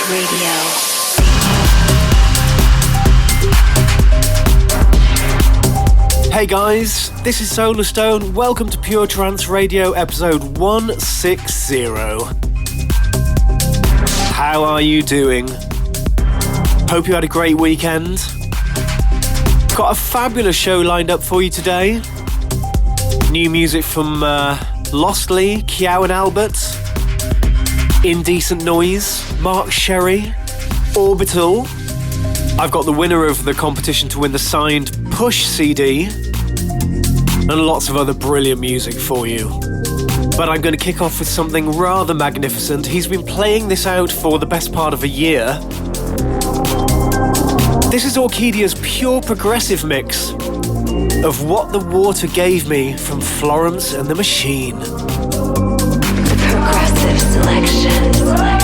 Radio. Hey guys, this is Solarstone. Welcome to Pure Trance Radio episode 160. How are you doing? Hope you had a great weekend. Got a fabulous show lined up for you today. New music from Lostly, Kyau and Albert, Indecent Noise, Mark Sherry, Orbital. I've got the winner of the competition to win the signed Push CD, and lots of other brilliant music for you. But I'm going to kick off with something rather magnificent. He's been playing this out for the best part of a year. This is Orkidea's pure progressive mix of What the Water Gave Me from Florence and the Machine. Progressive selection. Oh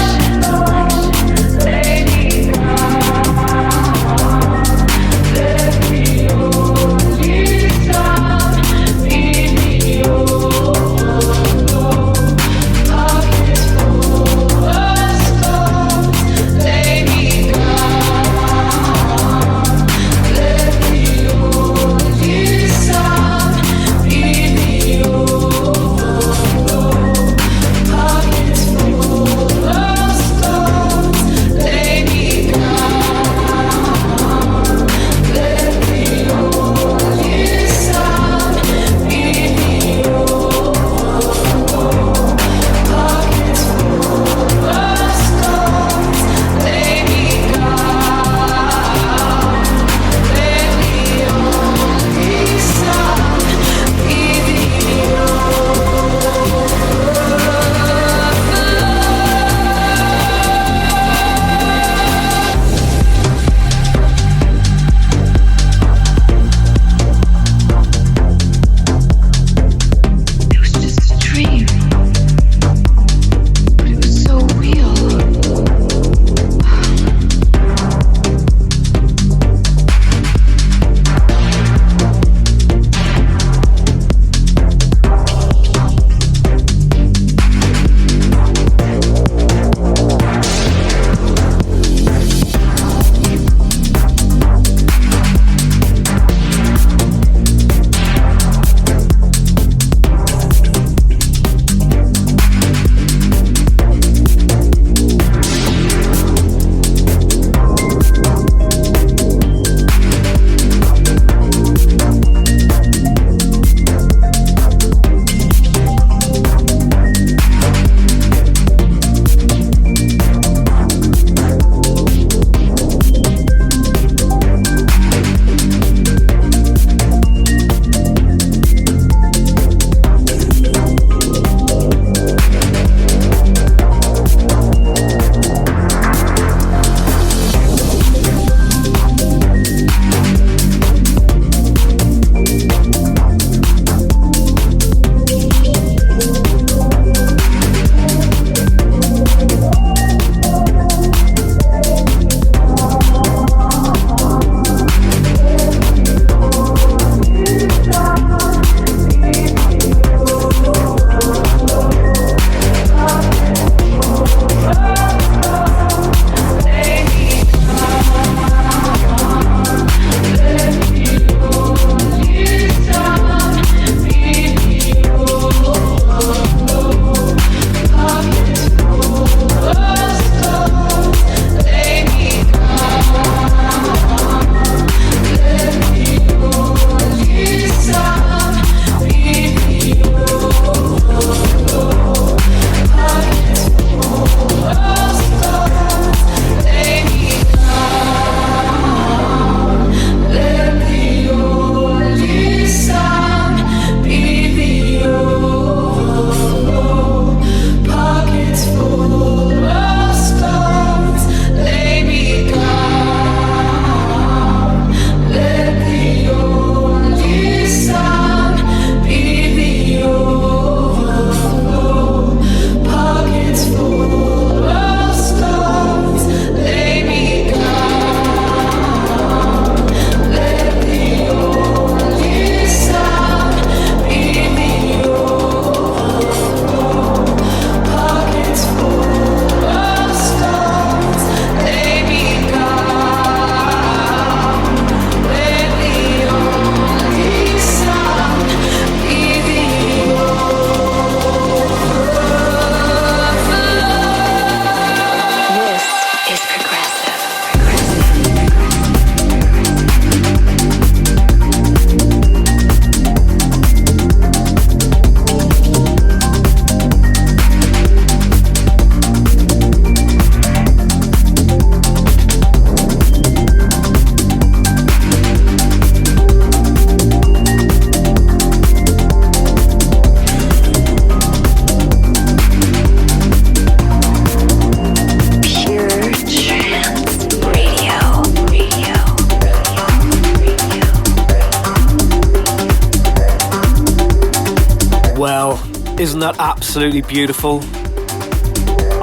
Well, isn't that absolutely beautiful?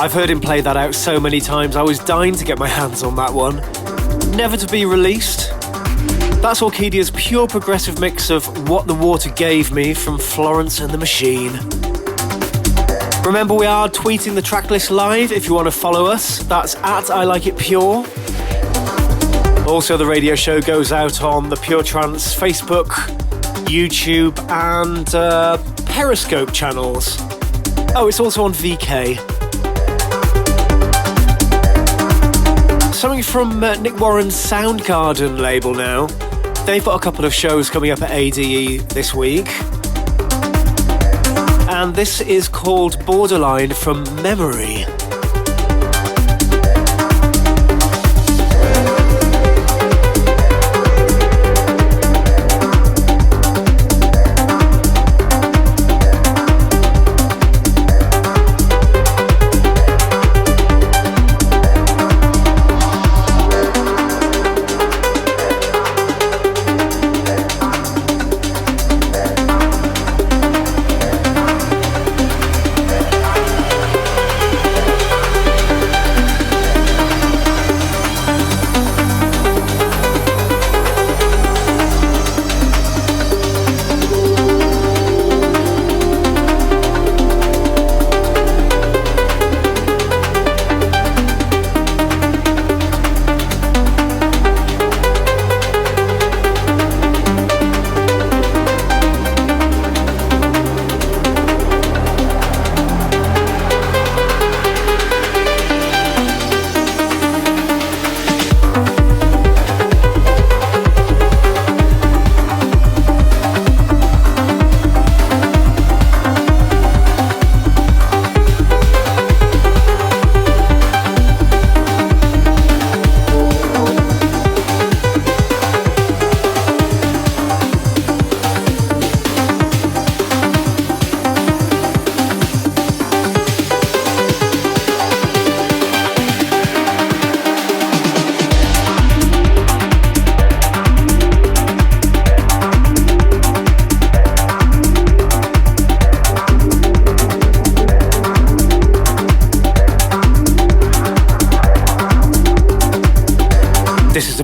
I've heard him play that out so many times, I was dying to get my hands on that one. Never to be released. That's Orkidea's pure progressive mix of What the Water Gave Me from Florence and the Machine. Remember, we are tweeting the tracklist live if you want to follow us. That's at I Like It Pure. Also, the radio show goes out on the Pure Trance Facebook, YouTube and Periscope channels. Oh, it's also on VK. Something from Nick Warren's Soundgarden label now. They've got a couple of shows coming up at ADE this week. And this is called Borderline from Memory.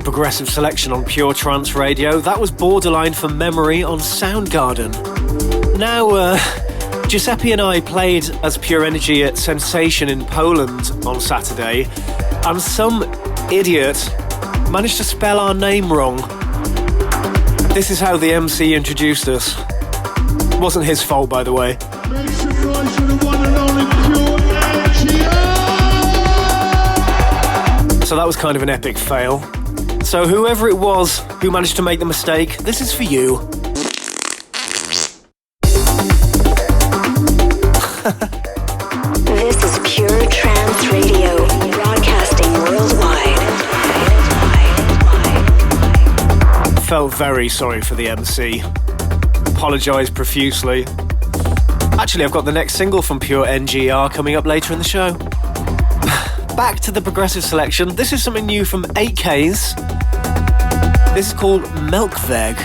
Progressive selection on Pure Trance Radio. That was Borderline from Memory on Soundgarden. Now, Giuseppe and I played as PureNRG at Sensation in Poland on Saturday, and some idiot managed to spell our name wrong. This is how the MC introduced us. It wasn't his fault, by the way. Make some noise for the one and only PureNRG! So that was kind of an epic fail. So whoever it was who managed to make the mistake, this is for you. This is Pure Trance Radio, broadcasting worldwide. Felt very sorry for the MC. Apologise profusely. Actually, I've got the next single from PureNRG coming up later in the show. Back to the progressive selection. This is something new from 8Ks. This is called Melkweg.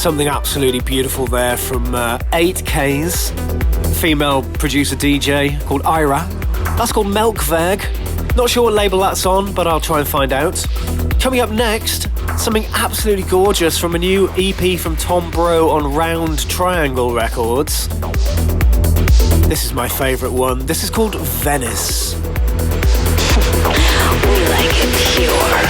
Something absolutely beautiful there from 8K's female producer DJ called Ira. That's called Melkweg. Not sure what label that's on, but I'll try and find out. Coming up next, something absolutely gorgeous from a new EP from Tom Bro on Round Triangle Records. This is my favourite one. This is called Venice. We like it pure.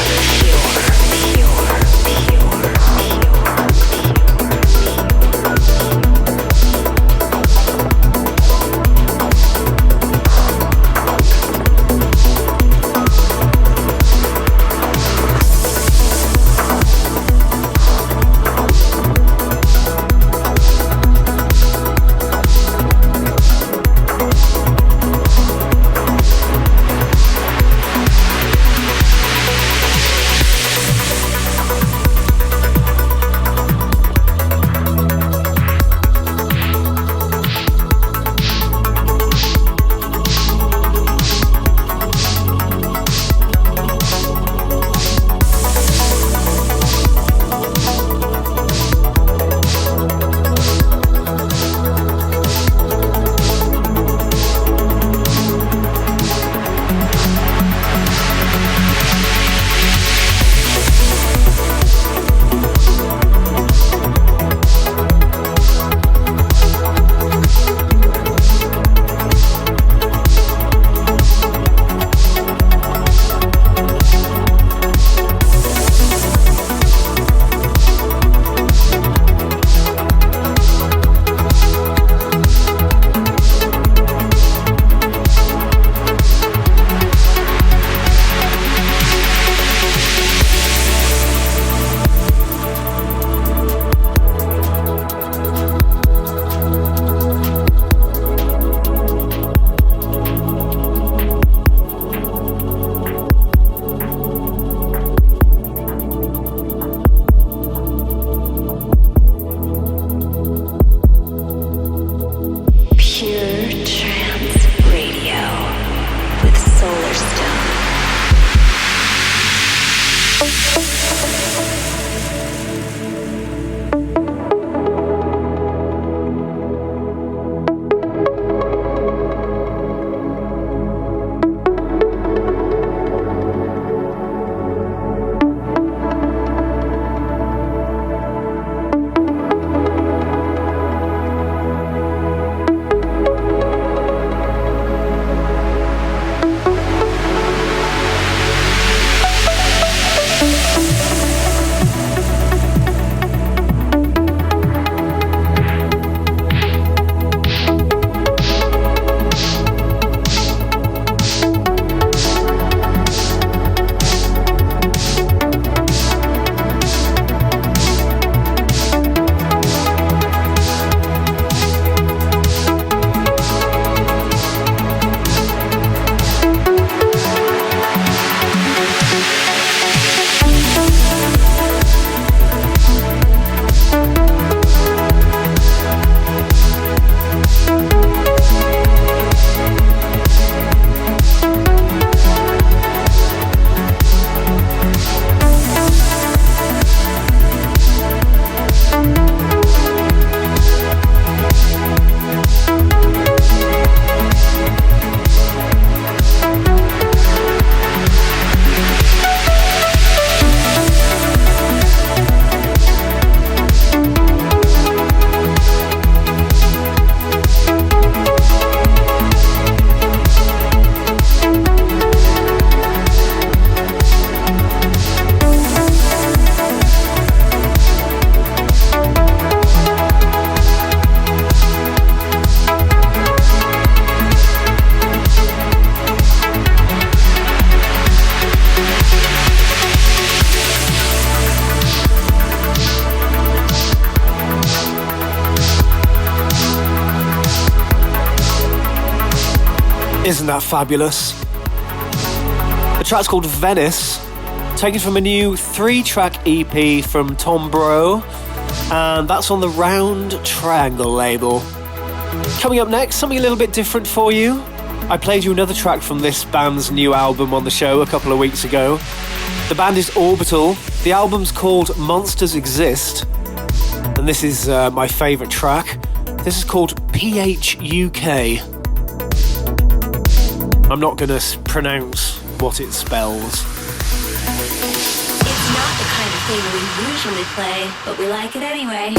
Isn't that fabulous? The track's called Venice, taken from a new 3-track EP from Tom Bro, and that's on the Round Triangle label. Coming up next, something a little bit different for you. I played you another track from this band's new album on the show a couple of weeks ago. The band is Orbital. The album's called Monsters Exist, and and this is my favourite track. This is called P.H.U.K. I'm not going to pronounce what it spells. It's not the kind of thing we usually play, but we like it anyway.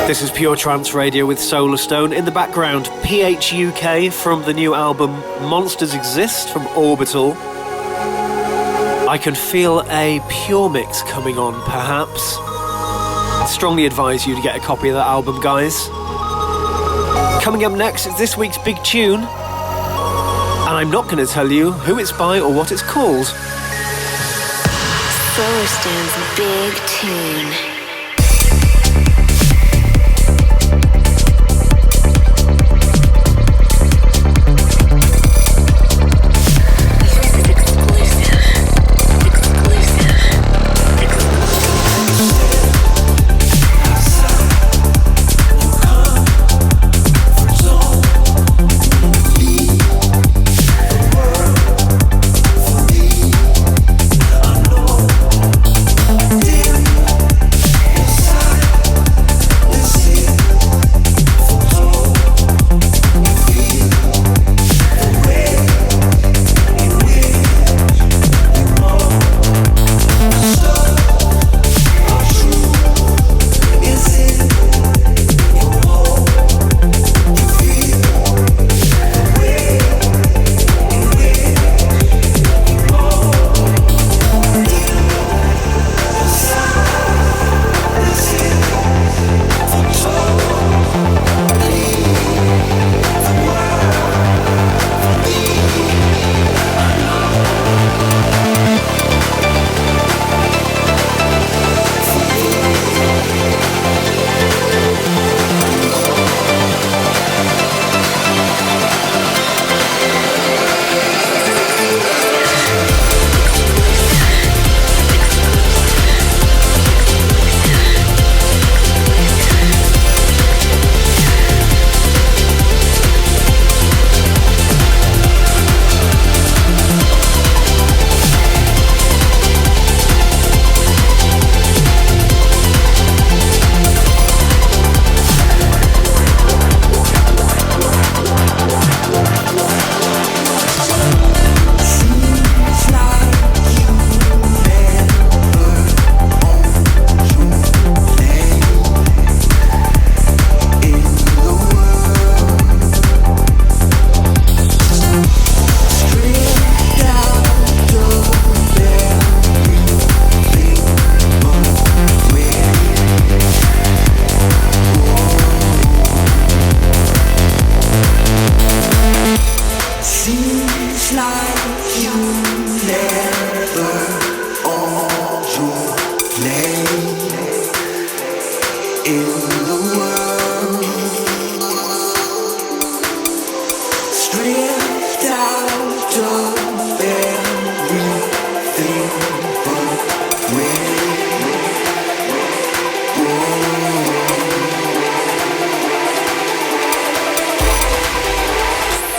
This is Pure Trance Radio with Solarstone. In the background, P.H.U.K from the new album Monsters Exist from Orbital. I can feel a Pure Mix coming on, perhaps. I strongly advise you to get a copy of that album, guys. Coming up next is this week's big tune. And I'm not going to tell you who it's by or what it's called. Solarstone's big tune. I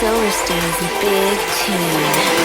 Solarstone's big tune.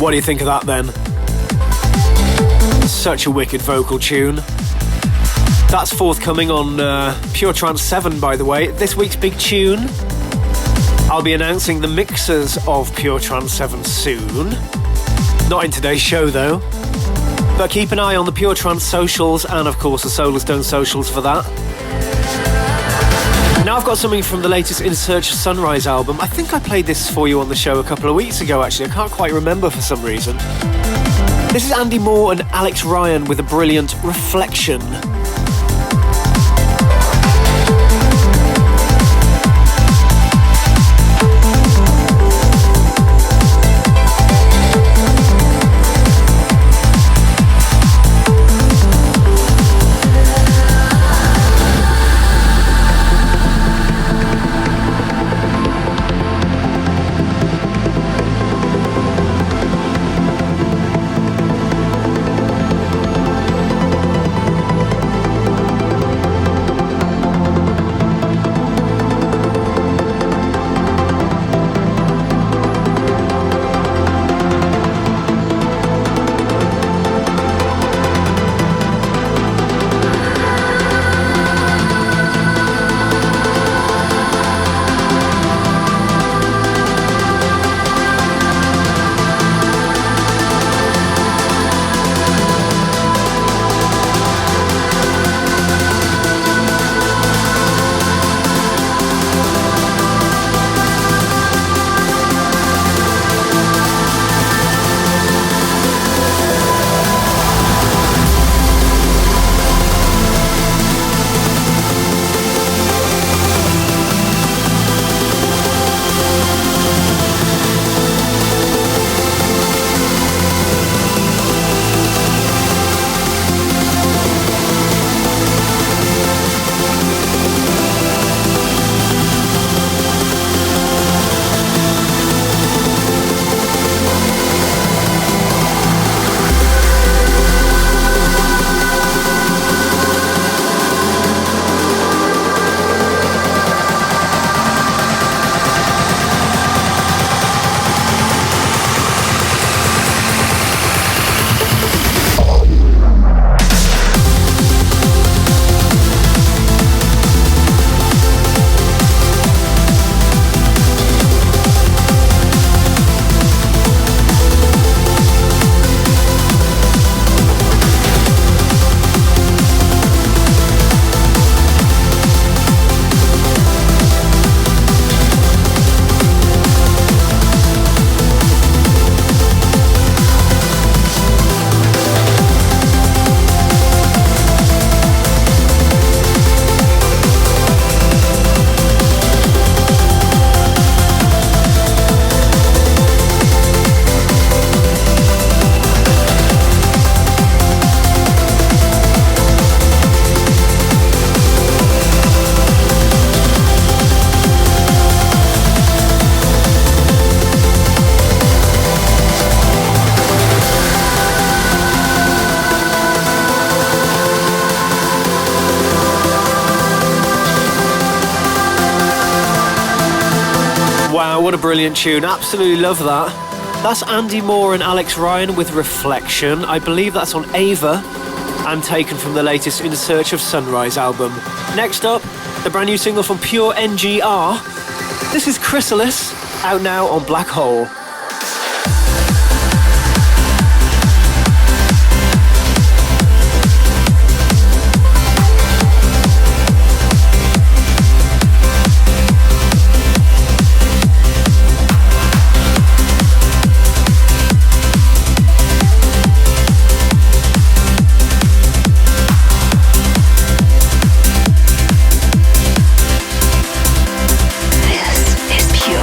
What do you think of that then? Such a wicked vocal tune. That's forthcoming on Pure Trance 7, by the way. This week's big tune. I'll be announcing the mixers of Pure Trance 7 soon. Not in today's show though. But keep an eye on the Pure Trance socials and of course the Solarstone socials for that. Now I've got something from the latest In Search of Sunrise album. I think I played this for you on the show a couple of weeks ago actually. I can't quite remember for some reason. This is Andy Moor and Alex Ryan with a brilliant Reflection. Wow, what a brilliant tune. Absolutely love that. That's Andy Moore and Alex Ryan with Reflection. I believe that's on Ava and taken from the latest In Search of Sunrise album. Next up, the brand new single from PureNRG. This is Chrysalis, out now on Black Hole. This is Pure.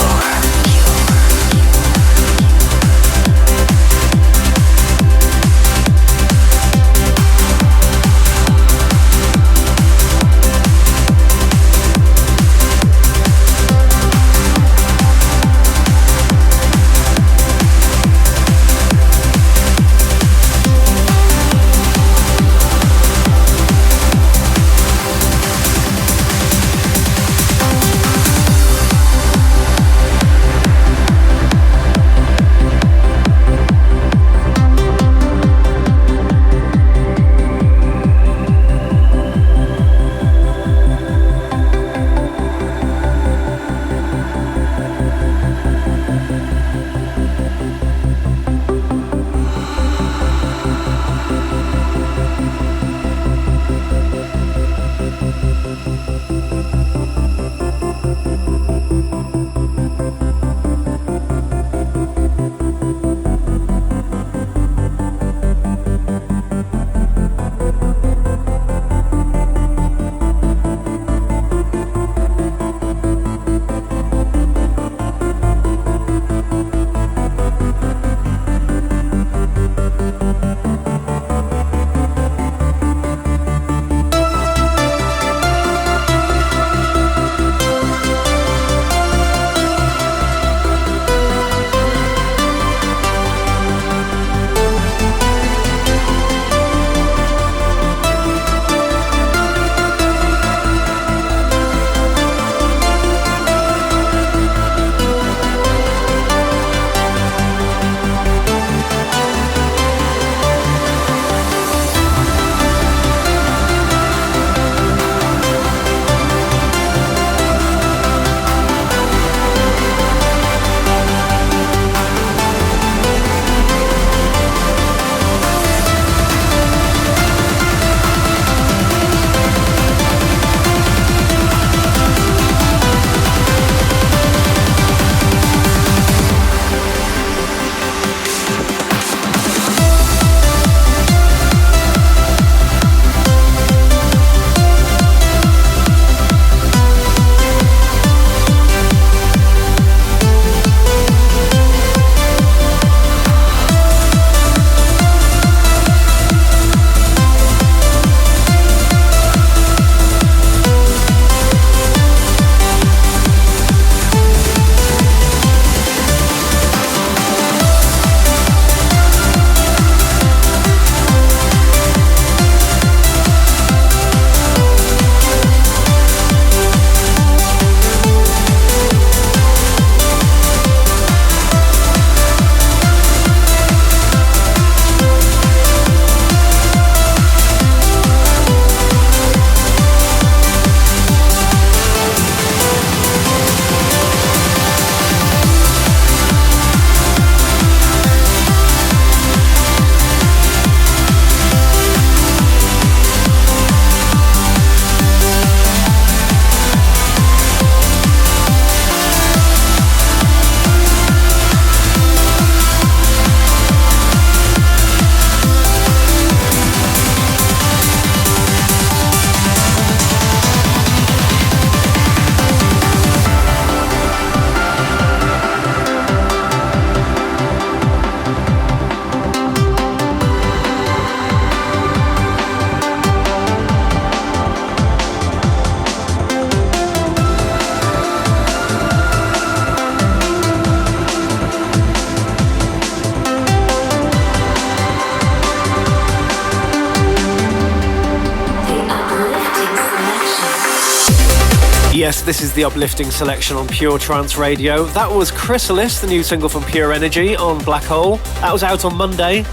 yes, this is the uplifting selection on Pure Trance Radio. That was Chrysalis, the new single from PureNRG on Black Hole. That was out on Monday.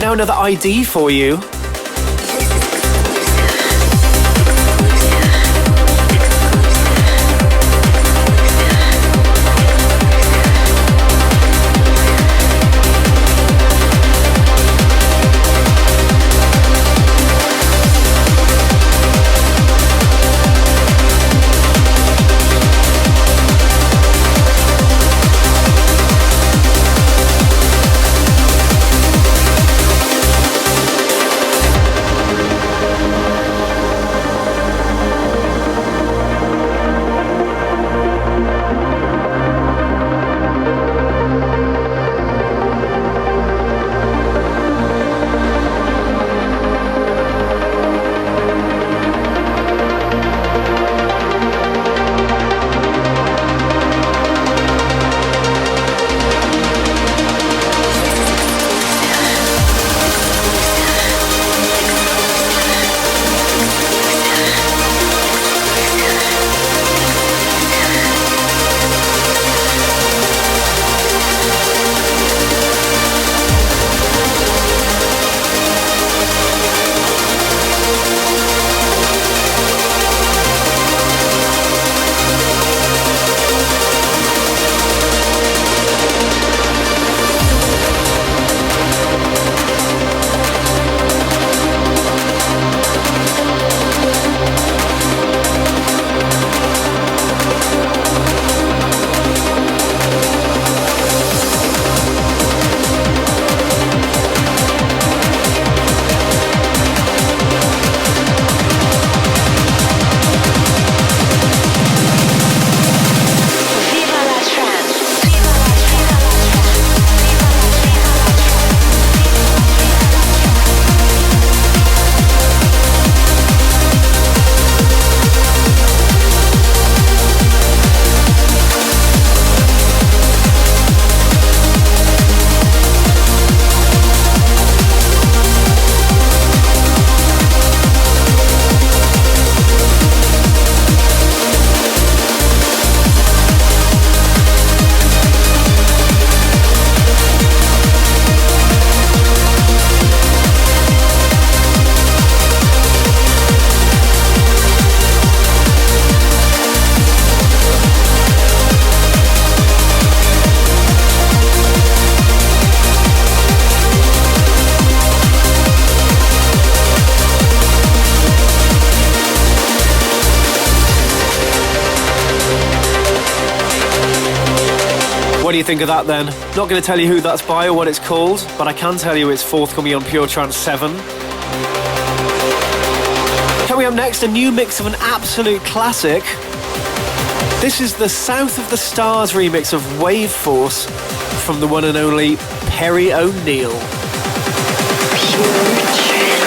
Now another ID for you. What do you think of that then? Not going to tell you who that's by or what it's called, but I can tell you it's forthcoming on Pure Trance 7. Coming up next, a new mix of an absolute classic. This is the South of the Stars remix of Wave Force from the one and only Perry O'Neill. Pure Trance Radio.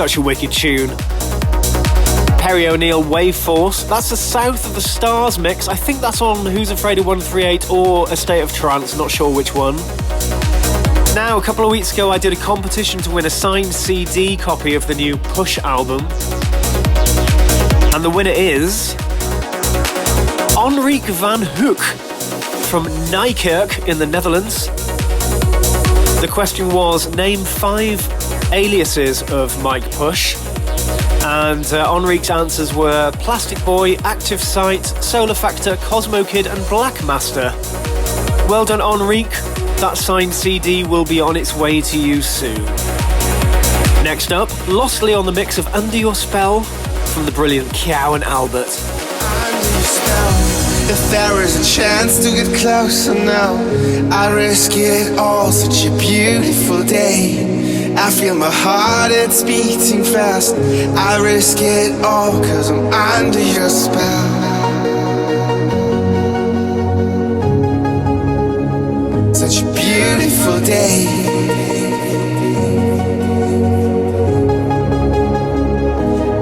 Such a wicked tune. Perry O'Neill, Wave Force. That's the South of the Stars mix. I think that's on Who's Afraid of 138 or A State of Trance, not sure which one. Now, a couple of weeks ago, I did a competition to win a signed CD copy of the new P.H.U.K album. And the winner is Henrik van Hoek from Nijkerk in the Netherlands. The question was, name 5 aliases of Mike Push. And Henrik's answers were Plastic Boy, Active Sight, Solar Factor, Cosmo Kid and Black Master. Well done, Henrik. That signed CD will be on its way to you soon. Next up, Lostly on the mix of Under Your Spell from the brilliant Kyau and Albert. Under your spell. If there is a chance to get closer now, I risk it all, such a beautiful day. I feel my heart, it's beating fast. I risk it all, cause I'm under your spell. Such a beautiful day.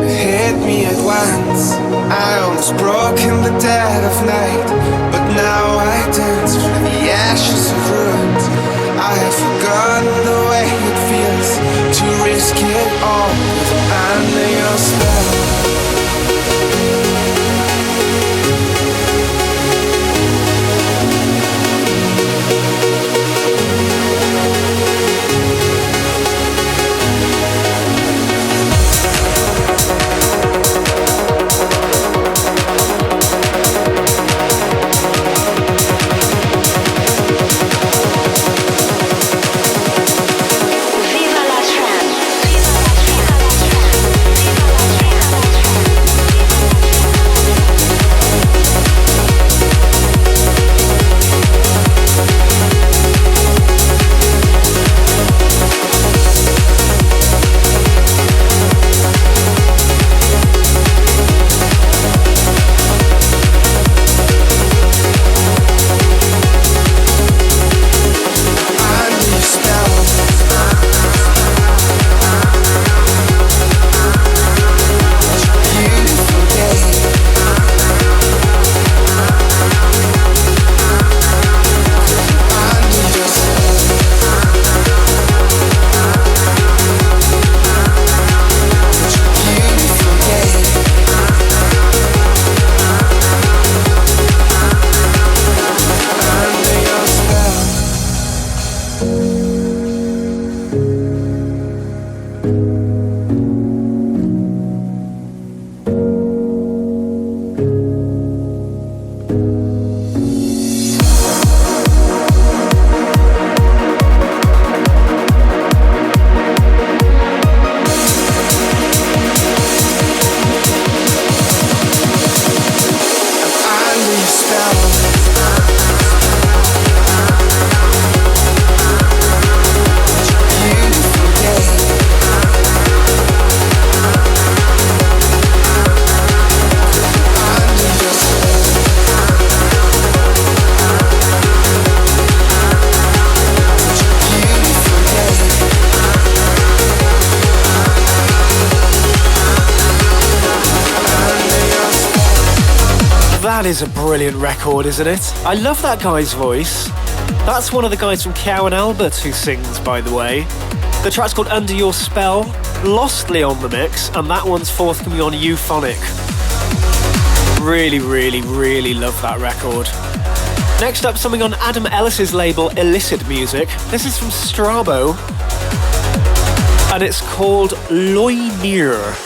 It hit me at once. I almost broke in the dead of night, but now I dance through the ashes of ruins. I have forgotten the way it feels to risk it all under your spell. That is a brilliant record, isn't it? I love that guy's voice. That's one of the guys from Kyau and Albert who sings, by the way. The track's called Under Your Spell, Lostly on the mix, and that one's forthcoming on Euphonic. Really, really, really love that record. Next up, something on Adam Ellis's label Ellicit Music. This is from Strabo, and it's called Loinnir.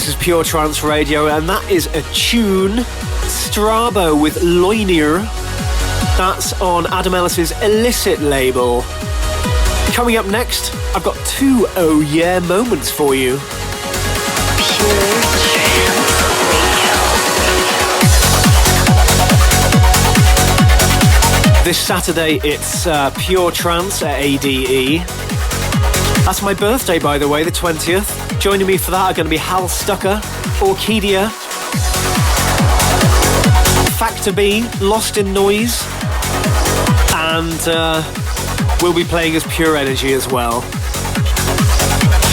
This is Pure Trance Radio, and that is a tune, Strabo with Loinnir. That's on Adam Ellis's Ellicit label. Coming up next, I've got 2 oh yeah moments for you. Pure Trance Radio. This Saturday, it's Pure Trance at ADE. That's my birthday, by the way, the 20th. Joining me for that are going to be Hal Stucker, Orkidea, Factor B, Lost in Noise, and we'll be playing as PureNRG as well,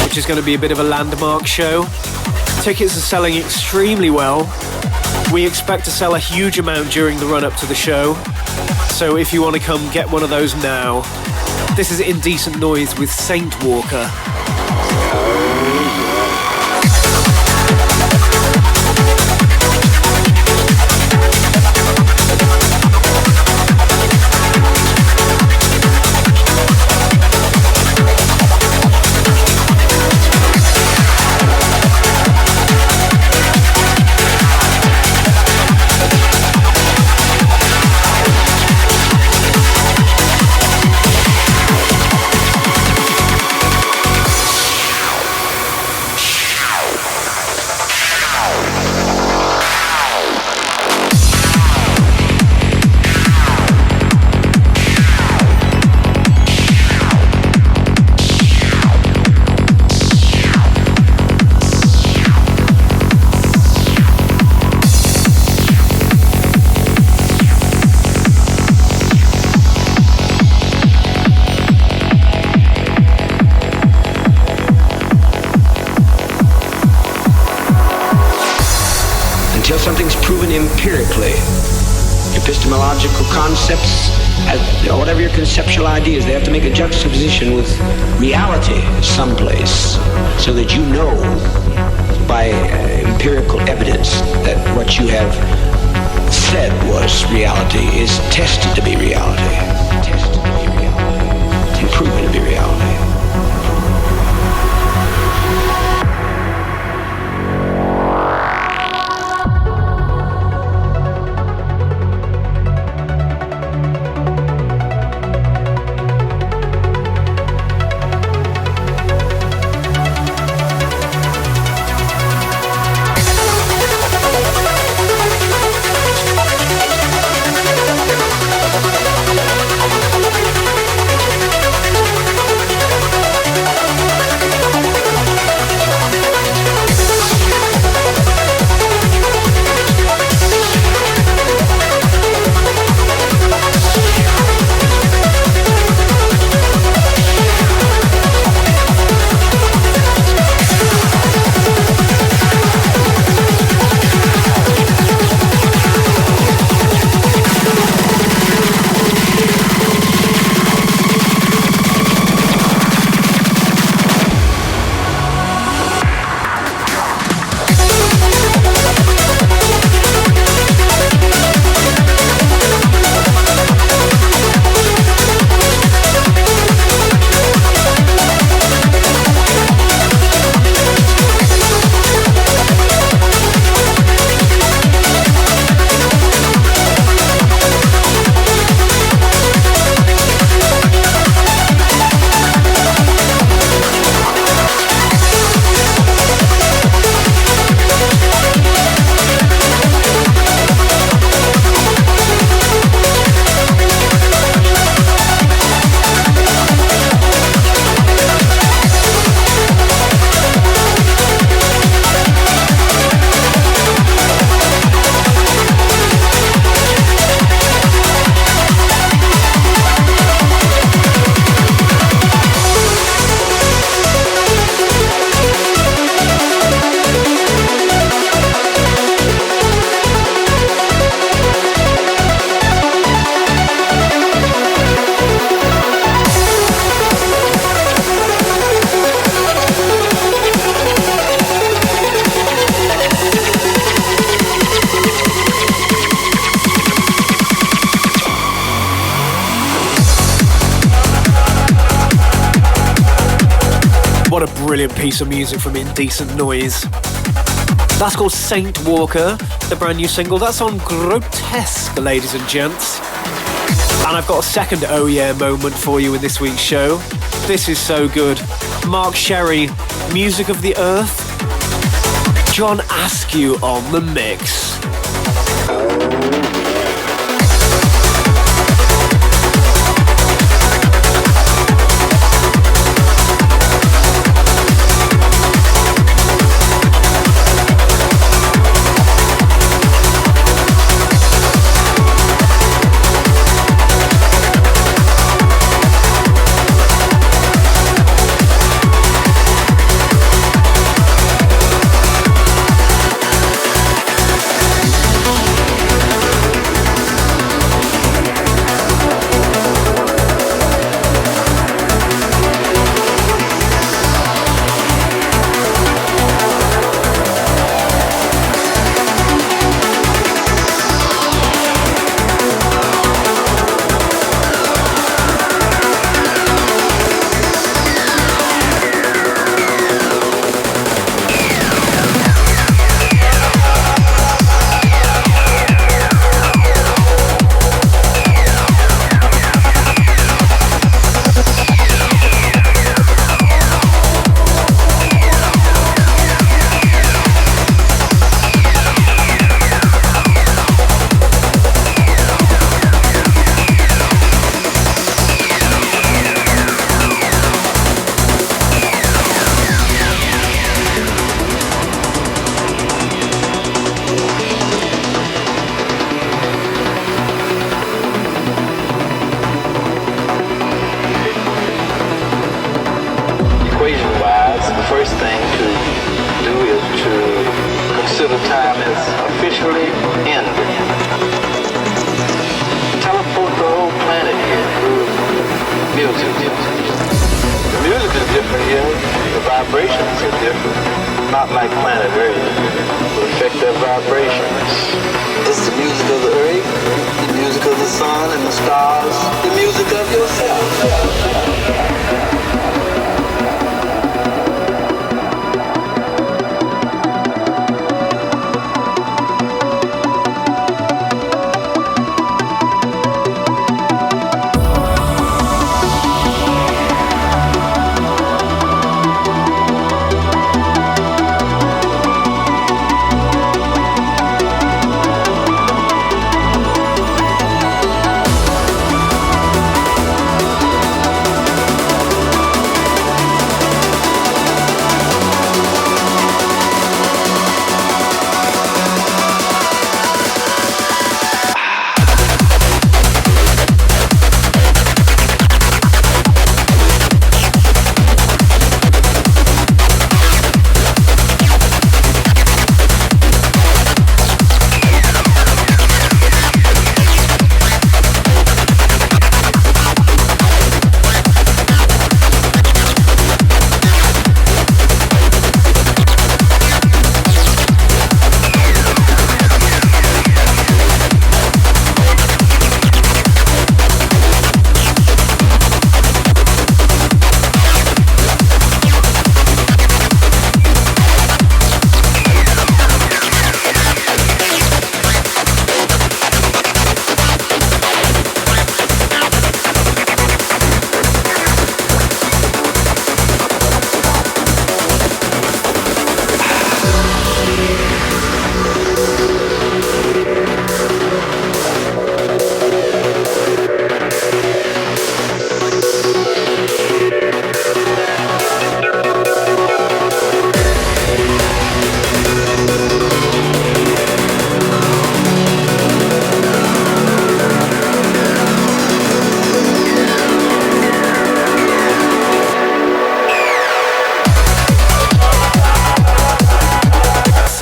which is going to be a bit of a landmark show. Tickets are selling extremely well. We expect to sell a huge amount during the run-up to the show, so if you want to come, get one of those now. This is Indecent Noise with Saint Walker. Something's proven empirically. Epistemological concepts, whatever your conceptual ideas, they have to make a juxtaposition with reality someplace so that you know by empirical evidence that what you have said was reality is tested to be reality. Tested to be reality. And proven to be reality. What a brilliant piece of music from Indecent Noise. That's called Saint Walker, the brand new single. That's on Grotesque, ladies and gents. And I've got a second oh yeah moment for you in this week's show. This is so good. Mark Sherry, Music of the Earth. John Askew on the mix.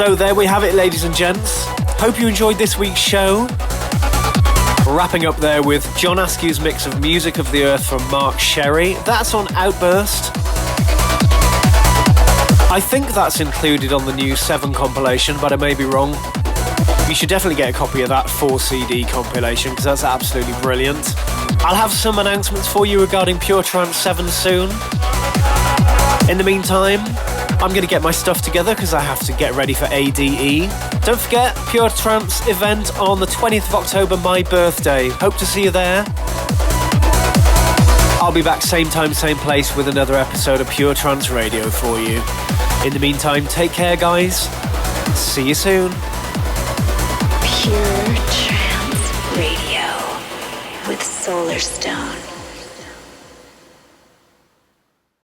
So there we have it, ladies and gents. Hope you enjoyed this week's show. Wrapping up there with John Askew's mix of Music of the Earth from Mark Sherry. That's on Outburst. I think that's included on the new 7 compilation, but I may be wrong. You should definitely get a copy of that 4-CD compilation, because that's absolutely brilliant. I'll have some announcements for you regarding Pure Trance 7 soon. In the meantime, I'm going to get my stuff together because I have to get ready for ADE. Don't forget, Pure Trance event on the 20th of October, my birthday. Hope to see you there. I'll be back same time, same place with another episode of Pure Trance Radio for you. In the meantime, take care, guys. See you soon. Pure Trance Radio with Solarstone.